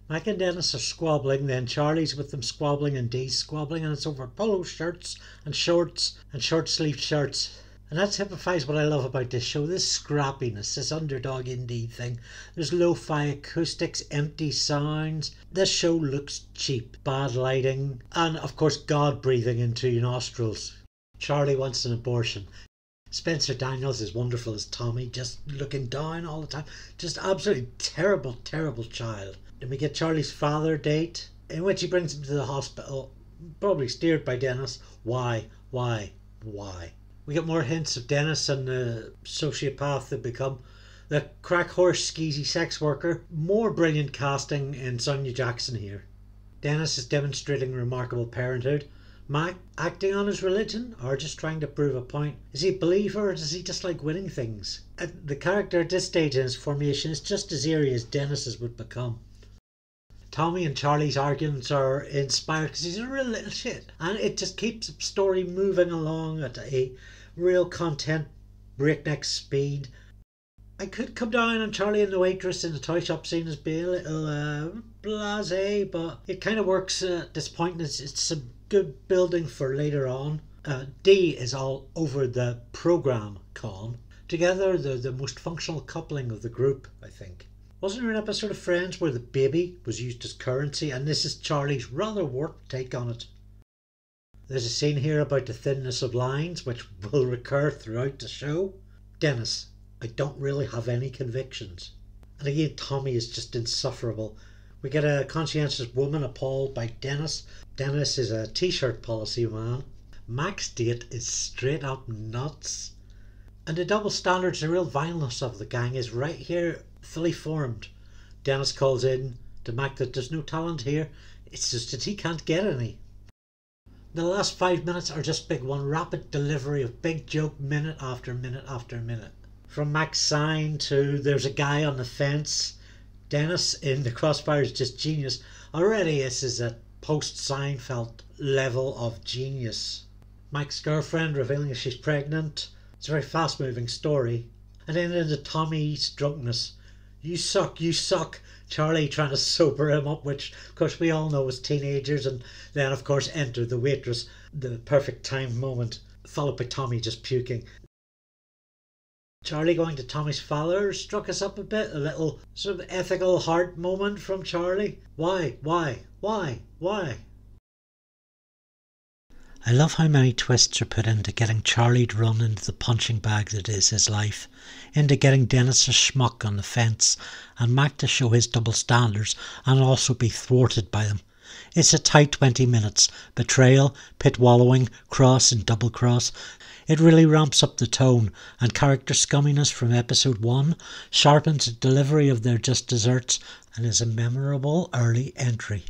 Mac and Dennis are squabbling, then Charlie's with them squabbling and Dee's squabbling, and it's over polo shirts and shorts and short-sleeved shirts. And that typifies what I love about this show, this scrappiness, this underdog indie thing. There's lo-fi acoustics, empty sounds. This show looks cheap, bad lighting, and of course God breathing into your nostrils. Charlie wants an abortion. Spencer Daniels is wonderful as Tommy, just looking down all the time. Just absolutely terrible, terrible child. Then we get Charlie's father date, in which he brings him to the hospital, probably steered by Dennis. Why? We get more hints of Dennis and the sociopath that become the crack horse skeezy sex worker. More brilliant casting in Sonia Jackson here. Dennis is demonstrating remarkable parenthood. Mac acting on his religion or just trying to prove a point? Is he a believer or does he just like winning things? The character at this stage in his formation is just as eerie as Dennis's would become. Tommy and Charlie's arguments are inspired because he's a real little shit, and it just keeps the story moving along at a real content breakneck speed. I could come down on Charlie and the waitress in the toy shop scene as being a little blasé, but it kind of works at this point. It's some good building for later on. Dee is all over the program con. Together they're the most functional coupling of the group, I think. Wasn't there an episode of Friends where the baby was used as currency, and this is Charlie's rather warped take on it? There's a scene here about the thinness of lines, which will recur throughout the show. Dennis, I don't really have any convictions. And again, Tommy is just insufferable. We get a conscientious woman appalled by Dennis. Dennis is a t-shirt policy man. Mac's date is straight up nuts. And the double standards, the real vileness of the gang is right here, fully formed. Dennis calls in to Mac that there's no talent here, it's just that he can't get any. The last 5 minutes are just big one rapid delivery of big joke minute after minute after minute. From Mac's sign to there's a guy on the fence. Dennis in the crossfire is just genius. Already this is a post-Seinfeld level of genius. Mac's girlfriend revealing she's pregnant. It's a very fast moving story. And then into Tommy's drunkenness. You suck. Charlie trying to sober him up, which of course we all know as teenagers, and then of course enter the waitress, the perfect timed moment, followed by Tommy just puking. Charlie going to Tommy's father struck us up a bit, a little sort of ethical heart moment from Charlie. Why? I love how many twists are put into getting Charlie to run into the punching bag that is his life, into getting Dennis a schmuck on the fence, and Mac to show his double standards and also be thwarted by them. It's a tight 20 minutes. Betrayal, pit wallowing, cross and double cross. It really ramps up the tone, and character scumminess from episode 1 sharpens the delivery of their just desserts and is a memorable early entry.